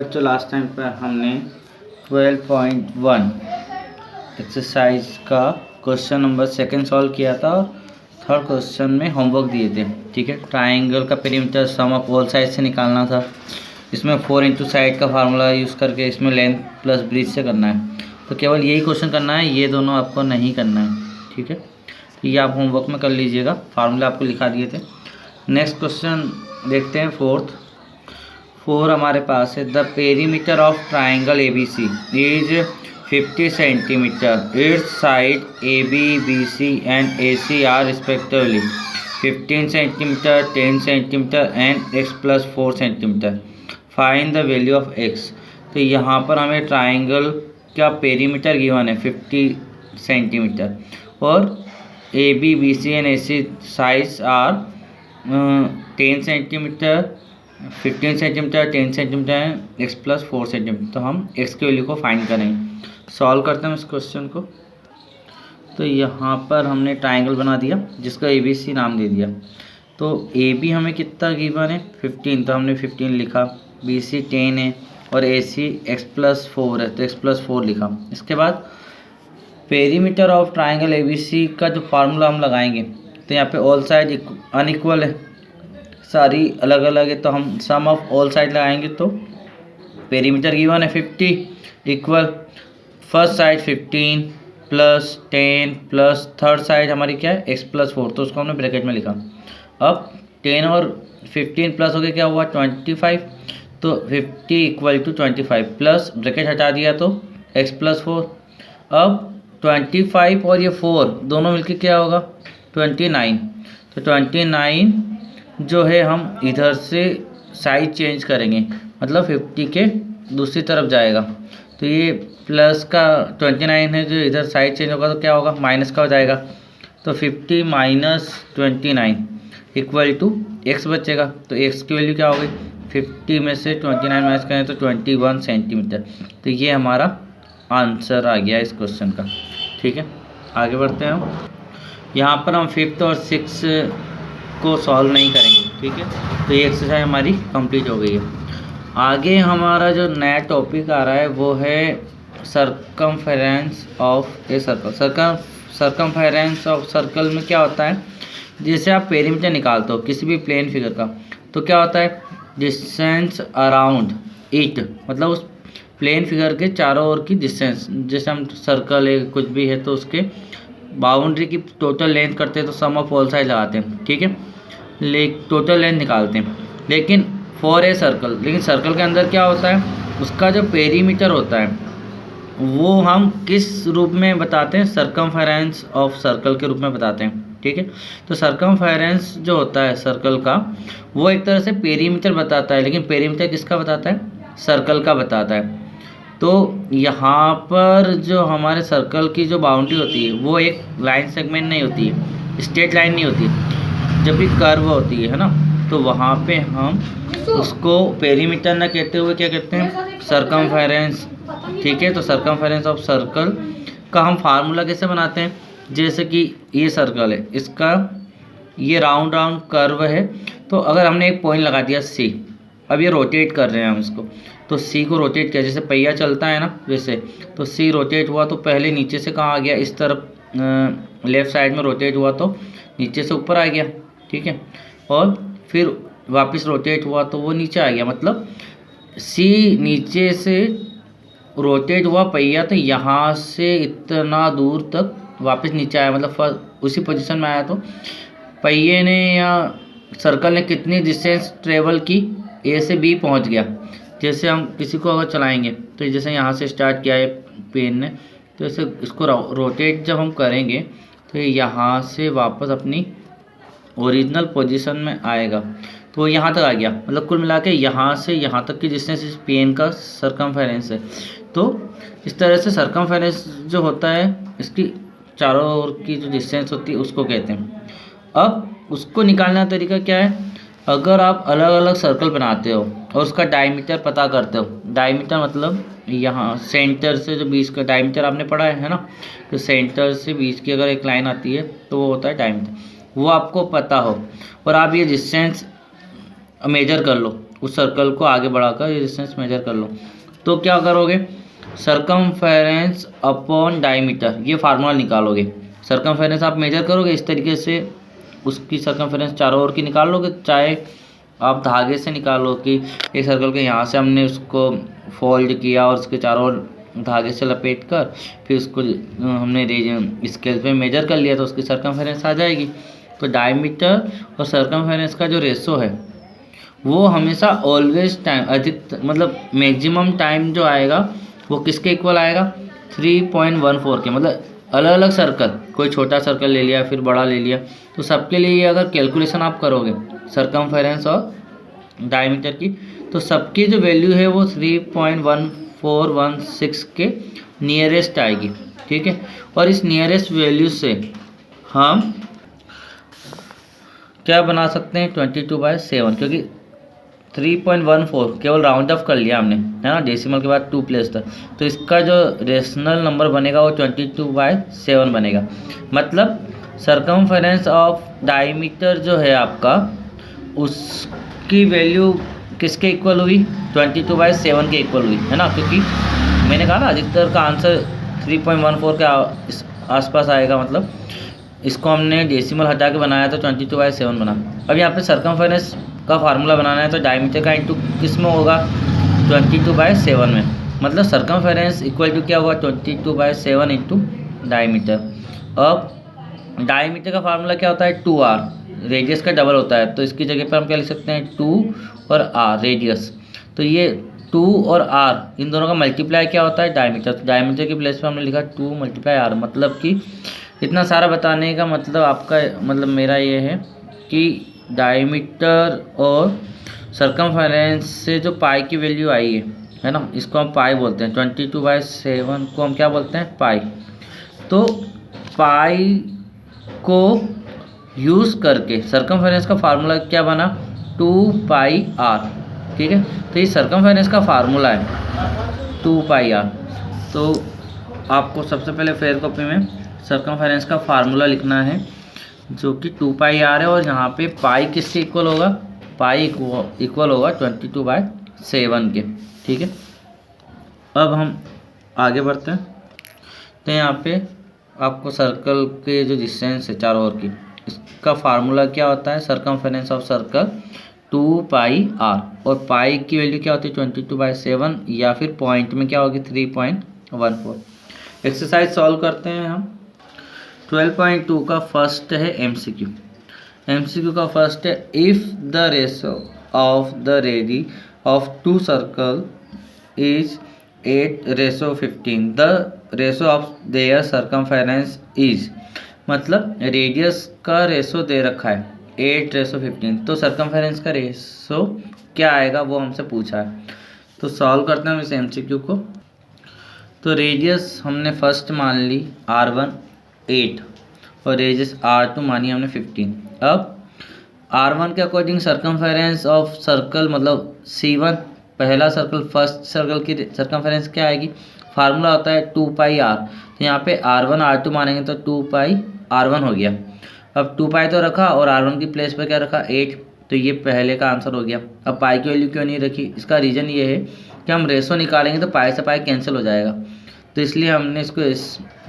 बच्चों last time पर हमने 12.1 एक्सरसाइज का क्वेश्चन नंबर सेकंड सॉल्व किया था और थर्ड क्वेश्चन में होमवर्क दिए थे। ठीक है, ट्राइंगल का perimeter sum of all side से निकालना था। इसमें 4 इंटू साइड का फार्मूला यूज़ करके इसमें लेंथ प्लस ब्रीथ से करना है। तो केवल यही क्वेश्चन करना है, ये दोनों आपको नहीं करना है। ठीक है, तो ये आप होमवर्क में कर लीजिएगा, फार्मूला आपको लिखा दिए थे। नेक्स्ट क्वेश्चन देखते हैं फोर हमारे पास है। The perimeter of triangle ABC is 50 centimetre. Its side AB, BC and AC are respectively 15 centimetre, 10 centimetre and x plus 4 centimetre. Find the value of x। तो यहाँ पर हमें ट्राइंगल का पेरीमीटर गिवन है 50 सेंटीमीटर और AB, BC and AC size are 10 centimetre, 15 centimetre, 10 centimetre, x plus 4 centimetre. तो हम x की वैल्यू को फाइंड करेंगे। सॉल्व करते हैं इस क्वेश्चन को। तो यहाँ पर हमने ट्राइंगल बना दिया जिसका ABC नाम दे दिया। तो AB हमें कितना गिवन है 15, तो हमने 15 लिखा। BC 10 है और AC x प्लस 4 है तो x प्लस 4 लिखा। इसके बाद पेरीमीटर ऑफ ट्राइंगल ABC का जो फार्मूला हम लगाएंगे, तो यहाँ पे ऑल साइड अनइक्वल है, सारी अलग अलग है, तो हम सम ऑफ ऑल साइड लगाएंगे। तो पेरीमीटर गिवन है 50 equal first side 15 plus 10 plus third side हमारी क्या है x प्लस 4, तो उसको हमने ब्रैकेट में लिखा। अब 10 और 15 प्लस हो गया क्या हुआ 25, तो 50 इक्वल टू 25 प्लस ब्रैकेट हटा दिया तो x प्लस 4। अब 25 और ये 4 दोनों मिलके क्या होगा 29। तो 29 जो है हम इधर से साइड चेंज करेंगे, मतलब 50 के दूसरी तरफ जाएगा। तो ये प्लस का 29 है, जो इधर साइड चेंज होगा तो क्या होगा माइनस का हो जाएगा। तो 50 माइनस 29 इक्वल टू x बचेगा। तो x की वैल्यू क्या हो गई 50 में से 29 माइनस करें तो 21 सेंटीमीटर। तो ये हमारा आंसर आ गया इस क्वेश्चन का। ठीक है, आगे बढ़ते हैं हम। यहाँ पर हम 5th और 6th को सॉल्व नहीं करेंगे। ठीक है, तो ये एक्सरसाइज हमारी कंप्लीट हो गई है। आगे हमारा जो नया टॉपिक आ रहा है वो है circumference of a circle. Circumference of circle में क्या होता है, जैसे आप पेरीमीटर निकालते हो किसी भी प्लेन फिगर का, तो क्या होता है डिस्टेंस अराउंड इट, मतलब उस प्लेन फिगर के चारों ओर की डिस्टेंस। जैसे हम सर्कल है कुछ भी है तो उसके बाउंड्री की टोटल लेंथ करते हैं तो सम ऑफ ऑल साइड लगाते हैं। ठीक है, टोटल लेंथ निकालते हैं। लेकिन फॉर ए सर्कल, लेकिन सर्कल के अंदर क्या होता है उसका जो पेरीमीटर होता है वो हम किस रूप में बताते हैं, सर्कमफेरेंस ऑफ सर्कल के रूप में बताते हैं। ठीक है, तो सर्कमफेरेंस जो होता है सर्कल का वो एक तरह से पेरीमीटर बताता है, लेकिन पेरीमीटर किसका बताता है सर्कल का बताता है। तो यहाँ पर जो हमारे सर्कल की जो बाउंड्री होती है वो एक लाइन सेगमेंट नहीं होती है, स्ट्रेट लाइन नहीं होती है, जब भी कर्व होती है ना, तो वहाँ पे हम उसको पेरीमीटर ना कहते हुए क्या कहते हैं सर्कमफेरेंस। ठीक है, तो सर्कमफेरेंस ऑफ सर्कल का हम फार्मूला कैसे बनाते हैं, जैसे कि ये सर्कल है, इसका ये राउंड राउंड कर्व है। तो अगर हमने एक पॉइंट लगा दिया C, अब ये रोटेट कर रहे हैं हम इसको, तो C को रोटेट किया, जैसे पहिया चलता है ना वैसे, तो C रोटेट हुआ तो पहले नीचे से कहाँ आ गया, इस तरफ लेफ़्ट साइड में रोटेट हुआ तो नीचे से ऊपर आ गया। ठीक है, और फिर वापस रोटेट हुआ तो वो नीचे आ गया, मतलब C नीचे से रोटेट हुआ पहिया तो यहाँ से इतना दूर तक वापस नीचे आया, मतलब उसी पोजीशन में आया। तो पहिए ने या सर्कल ने कितनी डिस्टेंस ट्रेवल की, A से B पहुँच गया। जैसे हम किसी को अगर चलाएंगे तो जैसे यहाँ से स्टार्ट किया है पेन ने, तो इसे इसको रोटेट जब हम करेंगे तो यहाँ से वापस अपनी ओरिजिनल पोजीशन में आएगा, तो वो यहाँ तक आ गया। मतलब कुल मिला के यहाँ से यहाँ तक की डिस्टेंस इस पेन का सर्कमफेरेंस है। तो इस तरह से सर्कमफेरेंस जो होता है इसकी चारों ओर की जो डिस्टेंस होती है उसको कहते हैं। अब उसको निकालने का तरीका क्या है, अगर आप अलग अलग सर्कल बनाते हो और उसका डायमीटर पता करते हो, डायमीटर मतलब यहाँ सेंटर से जो बीच का डायमीटर आपने पढ़ा है ना, तो सेंटर से बीच की अगर एक लाइन आती है तो वो होता है डायमीटर, वो आपको पता हो और आप ये डिस्टेंस मेजर कर लो उस सर्कल को आगे बढ़ाकर ये डिस्टेंस मेजर कर लो। तो क्या करोगे, सर्कमफेरेंस अपॉन डायमीटर, ये फार्मूला निकालोगे। सर्कमफेरेंस आप मेजर करोगे इस तरीके से, उसकी सर्कमफेरेंस चारों ओर की निकाल लोगे, चाहे आप धागे से निकालो कि एक सर्कल के यहाँ से हमने उसको फोल्ड किया और उसके चारों ओर धागे से लपेट कर फिर उसको हमने स्केल पे मेजर कर लिया तो उसकी सर्कमफेरेंस आ जाएगी। तो डायमीटर और सर्कमफेरेंस का जो रेशो है वो हमेशा ऑलवेज टाइम अधिक मतलब मैक्सिमम टाइम जो आएगा वो किसके इक्वल आएगा, 3.14 के। मतलब अलग अलग सर्कल, कोई छोटा सर्कल ले लिया फिर बड़ा ले लिया, तो सबके लिए अगर कैलकुलेशन आप करोगे सर्कमफेरेंस और डायमीटर की, तो सबकी जो वैल्यू है वो 3.1416 के नियरेस्ट आएगी। ठीक है, और इस नियरेस्ट वैल्यू से हम क्या बना सकते हैं, 22/7, क्योंकि 3.14 केवल राउंड ऑफ कर लिया हमने, है ना, डेसिमल के बाद 2 प्लेस था, तो इसका जो रेशनल नंबर बनेगा वो 22/7 बनेगा। मतलब सर्कमफेरेंस ऑफ डायमीटर जो है आपका, उसकी वैल्यू किसके इक्वल हुई, 22/7 के इक्वल हुई, है ना, क्योंकि मैंने कहा ना अधिकतर का आंसर 3.14 के आसपास आएगा। मतलब इसको हमने डेसिमल हटा के बनाया तो 22/7 बना। अब यहाँ पे सर्कमफेरेंस का फार्मूला बनाना है तो डायमीटर का इंटू किस में होगा, 22/7 में। मतलब सर्कमफेरेंस इक्वल टू क्या हुआ, 22/7 इंटू डायमीटर। अब डायमीटर का फार्मूला क्या होता है, 2r, रेडियस का डबल होता है, तो इसकी जगह पर हम क्या लिख सकते हैं, 2 और r रेडियस। तो ये 2 और r इन दोनों का मल्टीप्लाई क्या होता है, डायमीटर। तो डायमीटर के प्लेस पे हमने लिखा 2 × r। मतलब कि इतना सारा बताने का मतलब आपका मतलब मेरा ये है कि डायमीटर और सर्कमफेरेंस से जो पाई की वैल्यू आई है ना, इसको हम पाई बोलते हैं। 22/7 को हम क्या बोलते हैं, पाई। तो पाई को यूज़ करके सर्कमफेरेंस का फार्मूला क्या बना, 2πr। ठीक है, तो ये सर्कमफेरेंस का फार्मूला है 2πr। तो आपको सबसे पहले फेयर कॉपी में सर्कमफेरेंस का फार्मूला लिखना है जो कि 2πr है, और यहाँ पे पाई किससे इक्वल होगा, पाई इक्वल होगा 22/7 के। ठीक है, अब हम आगे बढ़ते हैं। तो यहाँ पे आपको सर्कल के जो डिस्टेंस है चारों ओर की, इसका फार्मूला क्या होता है, सर्कमफेरेंस ऑफ सर्कल 2πr, और पाई की वैल्यू क्या होती है 22/7, या फिर पॉइंट में क्या होगी 3.14। एक्सरसाइज सॉल्व करते हैं हम। 12.2 का फर्स्ट है एमसीक्यू। एमसीक्यू का फर्स्ट है, if the ratio of the ready of 2 circle is 8:15, the ratio of their circumference is. मतलब रेडियस का रेशो दे रखा है 8:15, तो सर्कमफेरेंस का रेशो क्या आएगा वो हमसे पूछा है। तो सॉल्व करते हैं हम इस एमसीक्यू को। तो रेडियस हमने फर्स्ट मान ली r1 8 और रेडियस r2 मानी हमने 15। अब r1 के अकॉर्डिंग सर्कमफेरेंस ऑफ सर्कल मतलब C1 पहला सर्कल, फर्स्ट सर्कल की सर्कमफेरेंस क्या आएगी, फार्मूला होता है 2πr। तो यहाँ पे r1 r2 मानेंगे तो 2πr1 हो गया। अब 2π तो रखा और r1 की प्लेस पर क्या रखा 8, तो ये पहले का आंसर हो गया। अब पाई की वैल्यू क्यों नहीं रखी, इसका रीज़न ये है कि हम रेशो निकालेंगे तो पाई से पाई कैंसिल हो जाएगा, तो इसलिए हमने इसको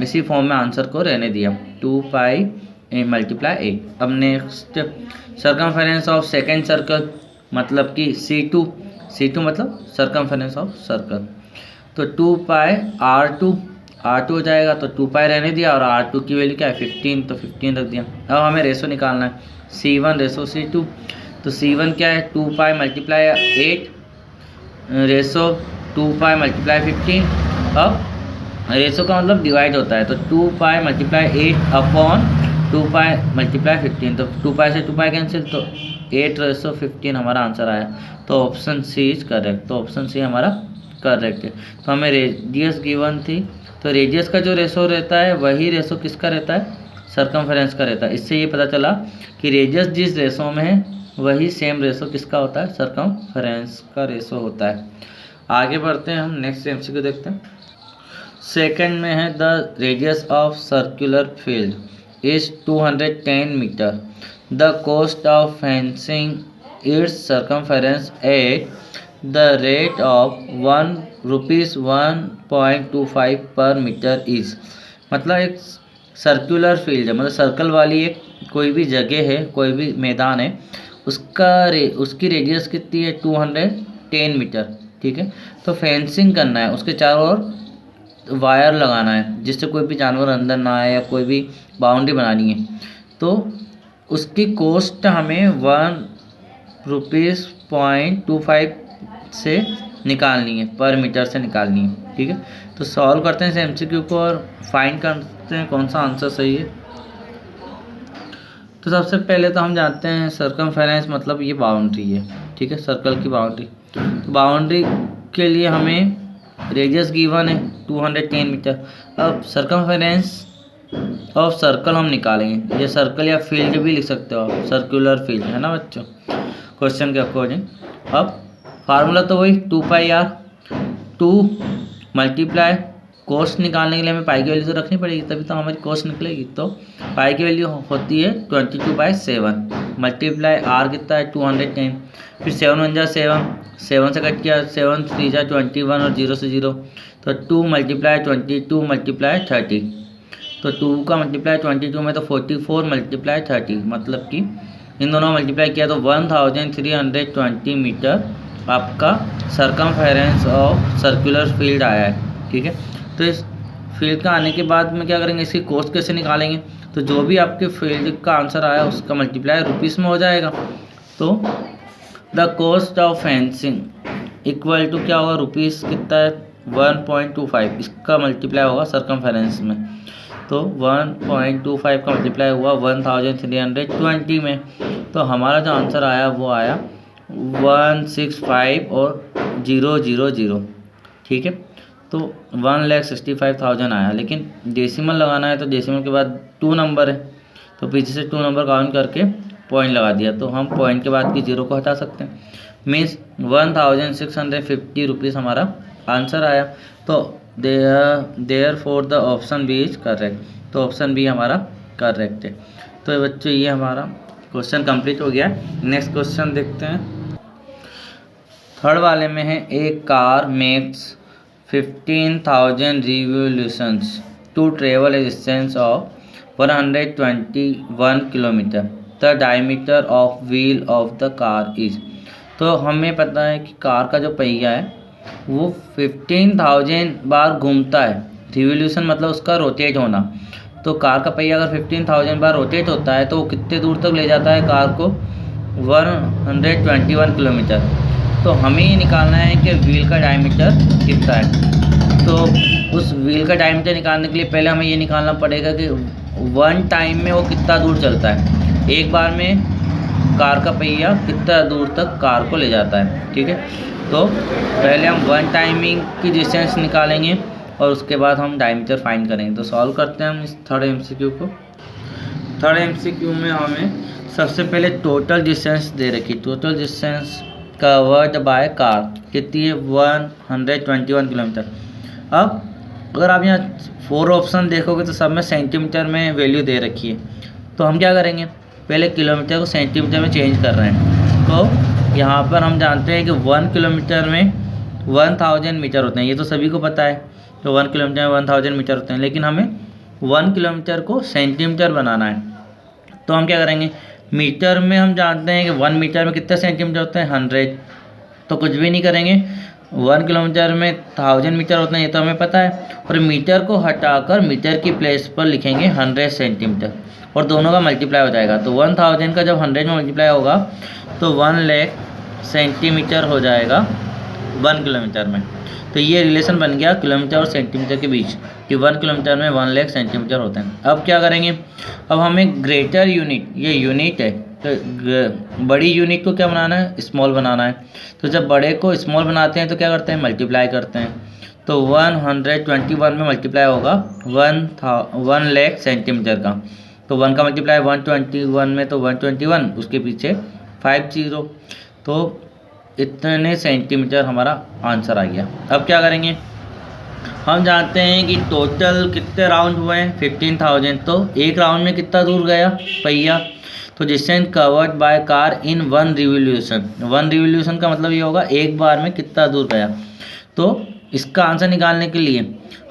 इसी फॉर्म में आंसर को रहने दिया 2π × 8। अब next circumference of second circle मतलब कि C2 मतलब सर्कमफेरेंस ऑफ सर्कल, तो 2πr2 हो जाएगा, तो 2π रहने दिया और r2 की वैल्यू क्या है 15, तो 15 रख दिया। अब हमें रेशो निकालना है C1 रेशो C2, तो C1 क्या है 2π × 8 रेशो 2π × 15। अब रेशो का मतलब डिवाइड होता है, तो 2π × 8 अपॉन 2π × 15, तो 2π से 2π कैंसिल, तो 8:15 हमारा आंसर आया। तो ऑप्शन सी इज करेक्ट, तो ऑप्शन सी हमारा करेक्ट है। तो हमें रेडियस गिवन थी, तो रेडियस का जो रेशो रहता है वही रेशो किसका रहता है, सर्कमफेरेंस का रहता है। इससे ये पता चला कि रेडियस जिस रेशो में है वही सेम रेशो किसका होता है, सर्कमफेरेंस का रेशो होता है। आगे बढ़ते हैं हम, नेक्स्ट एमसीक्यू देखते हैं। सेकंड में है, the radius of circular field is 210 metre, the cost of fencing its circumference at the rate of ₹1.25 per metre is. मतलब एक सर्कुलर फील्ड है, मतलब सर्कल वाली एक कोई भी जगह है, कोई भी मैदान है, उसकी रेडियस कितनी है 210 मीटर। ठीक है, तो फेंसिंग करना है, उसके चारों ओर वायर लगाना है जिससे कोई भी जानवर अंदर ना आए, या कोई भी बाउंड्री बनानी है। तो उसकी कॉस्ट हमें ₹1.25 से निकालनी है, पर मीटर से निकालनी है। ठीक है, तो सॉल्व करते हैं इस MCQ को और फाइंड करते हैं कौन सा आंसर सही है। तो सबसे पहले तो हम जानते हैं सर्कमफेरेंस मतलब ये बाउंड्री है। ठीक है, सर्कल की बाउंड्री। तो बाउंड्री के लिए हमें रेडियस गिवन है 210 मीटर। अब सर्कमफेरेंस ऑफ सर्कल हम निकालेंगे। ये सर्कल या फील्ड भी लिख सकते हो आप, सर्कुलर फील्ड है ना बच्चों, क्वेश्चन के अकॉर्डिंग। अब फार्मूला तो वही 2πr, 2 मल्टीप्लाई कोस्ट निकालने के लिए हमें पाई की वैल्यू तो रखनी पड़ेगी, तभी तो हमारी कोस्ट निकलेगी। तो पाई की वैल्यू होती है 22/7 मल्टीप्लाई आर कितना है 210, फिर 7 × 1 = 7, 7 से कट किया 7 × 3 = 21 और 0 से 0, तो 2 × 22 × 30। तो 2 का मल्टीप्लाई 22 में तो 44 × 30, मतलब कि इन दोनों मल्टीप्लाई किया तो 1320 मीटर आपका सर्कमफेरेंस ऑफ सर्कुलर फील्ड आया है। ठीक है, तो इस फील्ड का आने के बाद में क्या करेंगे, इसकी कॉस्ट कैसे निकालेंगे। तो जो भी आपके फील्ड का आंसर आया उसका मल्टीप्लाई रुपीस में हो जाएगा। तो the cost of fencing equal to क्या होगा, रुपीस कितना है 1.25, इसका मल्टीप्लाई होगा सर्कमफेरेंस में। तो 1.25 का मल्टीप्लाई हुआ 1320 में, तो हमारा जो आंसर आया वो आया 165 और 000। ठीक है, तो 1,65,000 आया। लेकिन डेसिमल लगाना है तो डेसिमल के बाद 2 नंबर है, तो पीछे से 2 नंबर काउंट करके पॉइंट लगा दिया, तो हम पॉइंट के बाद की 0 को हटा सकते हैं। मीन्स 1650 रुपीज़ हमारा आंसर आया। तो therefore the option B is correct, तो ऑप्शन बी हमारा करेक्ट है। तो बच्चों ये हमारा क्वेश्चन कंप्लीट हो गया। नेक्स्ट क्वेश्चन देखते हैं। थर्ड वाले में है, a car makes 15,000 revolutions to travel a distance of 121 kilometre. The diameter of wheel of the car is। तो हमें पता है कि कार का जो पहिया है वो 15,000 बार घूमता है। रिवोल्यूशन मतलब उसका रोटेट होना। तो कार का पहिया अगर 15,000 बार रोटेट होता है तो वो कितने दूर तक ले जाता है कार को, 121 किलोमीटर। तो हमें ये निकालना है कि व्हील का डायमीटर कितना है। तो उस व्हील का डायमीटर निकालने के लिए पहले हमें ये निकालना पड़ेगा कि वन टाइम में वो कितना दूर चलता है, एक बार में कार का पहिया कितना दूर तक कार को ले जाता है। ठीक है, तो पहले हम वन टाइमिंग की डिस्टेंस निकालेंगे और उसके बाद हम डायमीटर फाइंड करेंगे। तो सॉल्व करते हैं हम इस थर्ड MCQ को। थर्ड MCQ में हमें सबसे पहले टोटल डिस्टेंस दे रखी, total distance covered by car कितनी है 121 किलोमीटर। अब अगर आप यहाँ 4 ऑप्शन देखोगे तो सब में सेंटीमीटर में वैल्यू दे रखी है। तो हम क्या करेंगे, पहले किलोमीटर को सेंटीमीटर में चेंज कर रहे हैं। तो यहाँ पर हम जानते हैं कि 1 किलोमीटर में 1000 मीटर होते हैं, ये तो सभी को पता है। तो 1 किलोमीटर में 1000 मीटर होते हैं, लेकिन हमें 1 किलोमीटर को सेंटीमीटर बनाना है। तो हम क्या करेंगे, मीटर में हम जानते हैं कि 1 मीटर में कितने सेंटीमीटर होते हैं 100। तो कुछ भी नहीं करेंगे, 1 किलोमीटर में 1000 मीटर होते हैं, ये तो हमें पता है। और मीटर को हटाकर मीटर की प्लेस पर लिखेंगे 100 सेंटीमीटर और दोनों का मल्टीप्लाई हो जाएगा। तो 1000 का जब 100 में मल्टीप्लाई होगा तो 1 लाख सेंटीमीटर हो जाएगा 1 किलोमीटर में। तो ये रिलेशन बन गया किलोमीटर और सेंटीमीटर के बीच कि 1 किलोमीटर में 1 लाख सेंटीमीटर होते हैं। अब क्या करेंगे, अब हमें ग्रेटर यूनिट, ये यूनिट है तो बड़ी यूनिट को क्या बनाना है, स्मॉल बनाना है। तो जब बड़े को स्मॉल बनाते हैं तो क्या करते हैं, मल्टीप्लाई करते हैं। तो 121 में मल्टीप्लाई होगा 1 लाख सेंटीमीटर का। तो 1 का मल्टीप्लाई 121 में तो 121, उसके पीछे 50, तो इतने सेंटीमीटर हमारा आंसर आ गया। अब क्या करेंगे, हम जानते हैं कि टोटल कितने राउंड हुए हैं 15,000। तो एक राउंड में कितना दूर गया पहिया, तो distance covered by car in 1 revolution. 1 revolution का मतलब ये होगा एक बार में कितना दूर गया। तो इसका आंसर निकालने के लिए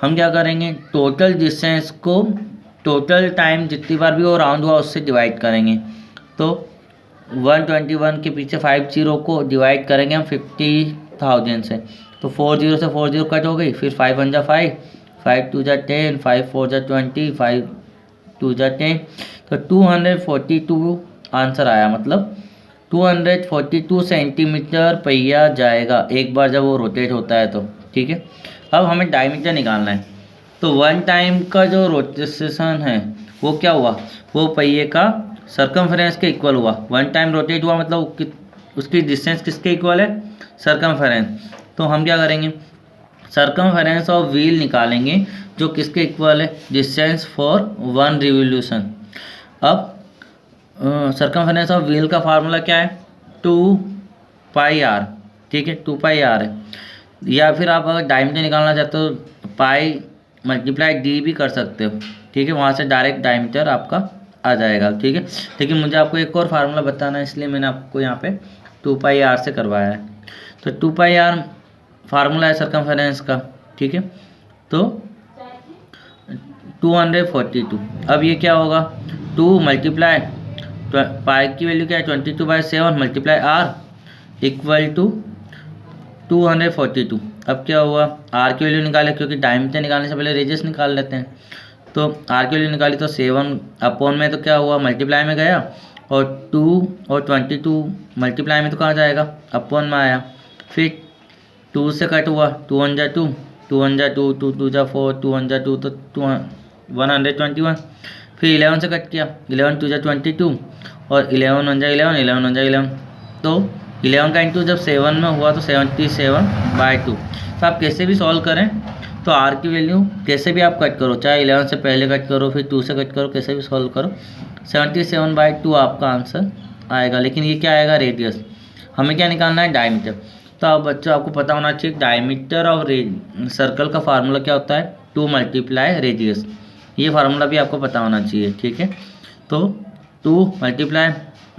हम क्या करेंगे, टोटल डिस्टेंस को टोटल टाइम जितनी बार भी वो राउंड हुआ उससे डिवाइड करेंगे। तो 121 के पीछे 50 को डिवाइड करेंगे हम 50,000 से। तो 40 से 40 कट हो गई, फिर 5 1 जा 5, 5 2 जा 10, 5 4 जा 20, 5 2 जा 10, तो 242 आंसर आया। मतलब 242 सेंटीमीटर पहिया जाएगा एक बार जब वो रोटेट होता है तो। ठीक है, अब हमें डायमीटर निकालना है। तो 1 टाइम का जो रोटेशन है वो क्या हुआ, वो पहिए का सर्कमफेरेंस के इक्वल हुआ। 1 टाइम रोटेट हुआ मतलब उसकी डिस्टेंस किसके इक्वल है, सर्कमफेरेंस। तो हम क्या करेंगे, सर्कमफेरेंस ऑफ व्हील निकालेंगे जो किसके इक्वल है, डिस्टेंस फॉर 1 रिवोल्यूशन। अब सर्कमफेरेंस ऑफ व्हील का फार्मूला क्या है, 2πr। ठीक है, 2πr है। या फिर आप अगर डायमीटर निकालना चाहते हो पाई मल्टीप्लाई डी भी कर सकते हो। ठीक है, वहाँ से डायरेक्ट डायमीटर आपका आ जाएगा। ठीक है, लेकिन मुझे आपको एक और फार्मूला बताना है इसलिए मैंने आपको यहाँ पे 2πr से करवाया है। तो 2πr फार्मूला है सर्कमफेरेंस का। ठीक है, तो 242। अब ये क्या होगा, 2 मल्टीप्लाई पाई की वैल्यू क्या है 22/7 मल्टीप्लाई आर इक्वल टू 242। अब क्या हुआ, आर की वैल्यू निकाले क्योंकि डायमीटर निकालने से पहले रेडियस निकाल लेते हैं। तो आर की वैल्यू निकाली तो 7 अपॉन में तो क्या हुआ मल्टीप्लाई में गया, और 2 और 22 मल्टीप्लाई में तो कहाँ जाएगा, अपॉन में आया। फिर 2 से कट हुआ, 2 1 जा 2, 2 1 जा 2, 2 2 जा 4, 2 1 जा 2 तो 121। फिर 11 से कट किया, 11 2 जा 22 और 11 1 जा 11, 11 1 जा 11। तो 11 का इंटू जब 7 में हुआ तो 77/2। तो आप कैसे भी सॉल्व करें तो आर की वैल्यू कैसे भी आप कट करो, चाहे 11 से पहले कट करो फिर 2 से कट करो, कैसे भी सॉल्व करो 77/2 आपका आंसर आएगा। लेकिन ये क्या आएगा, रेडियस। हमें क्या निकालना है, डायमीटर। तो अब बच्चों आपको पता होना चाहिए डायमीटर और सर्कल का फार्मूला क्या होता है, 2 मल्टीप्लाई रेडियस। ये फार्मूला भी आपको पता होना चाहिए। ठीक है, तो 2 मल्टीप्लाई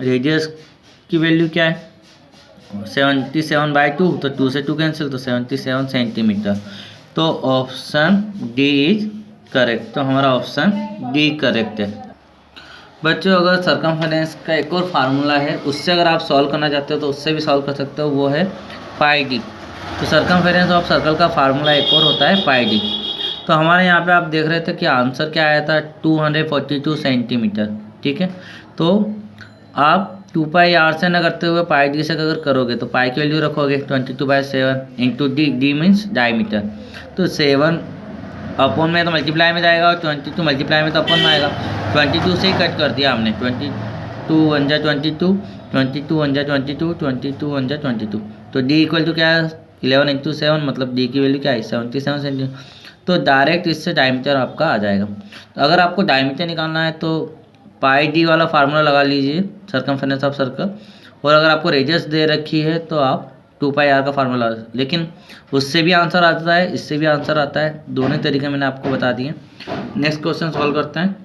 रेडियस की वैल्यू क्या है 77/2, तो 2 से 2 कैंसिल, तो 77 सेंटीमीटर। तो ऑप्शन डी इज करेक्ट। तो हमारा ऑप्शन डी करेक्ट है। बच्चों अगर सर्कमफेरेंस का एक और फार्मूला है उससे अगर आप सॉल्व करना चाहते हो तो उससे भी सॉल्व कर सकते हो, वो है पाई डी। तो सर्कमफेरेंस ऑफ सर्कल का फार्मूला एक और होता है पाई डी। तो हमारे यहाँ पे आप देख रहे थे कि आंसर क्या आया था 242 सेंटीमीटर। ठीक है, तो आप 2πr से न करते हुए पाई डी से अगर करोगे तो पाई की वैल्यू रखोगे 22/7 into D, D means diameter. तो 7 अपॉन में तो मल्टीप्लाई में जाएगा और 22 मल्टीप्लाई में तो अपॉन में आएगा। 22 से ही कट कर दिया हमने, 22 1 जा 22, 22 1 जा 22, 22 1 जा 22। तो डी इक्वल टू क्या है 11 इंटू 7, मतलब डी की वैल्यू क्या है 77 सेंटीमीटर। तो डायरेक्ट इससे डायमीटर आपका आ जाएगा। तो अगर आपको डायमीटर निकालना है तो पाई डी वाला फार्मूला लगा लीजिए सर्कमफेरेंस ऑफ सर्कल, और अगर आपको रेडियस दे रखी है तो आप 2πr का फार्मूला। लेकिन उससे भी आंसर आता है, इससे भी आंसर आता है, दोनों तरीके मैंने आपको बता दिए। नेक्स्ट क्वेश्चन सॉल्व करते हैं।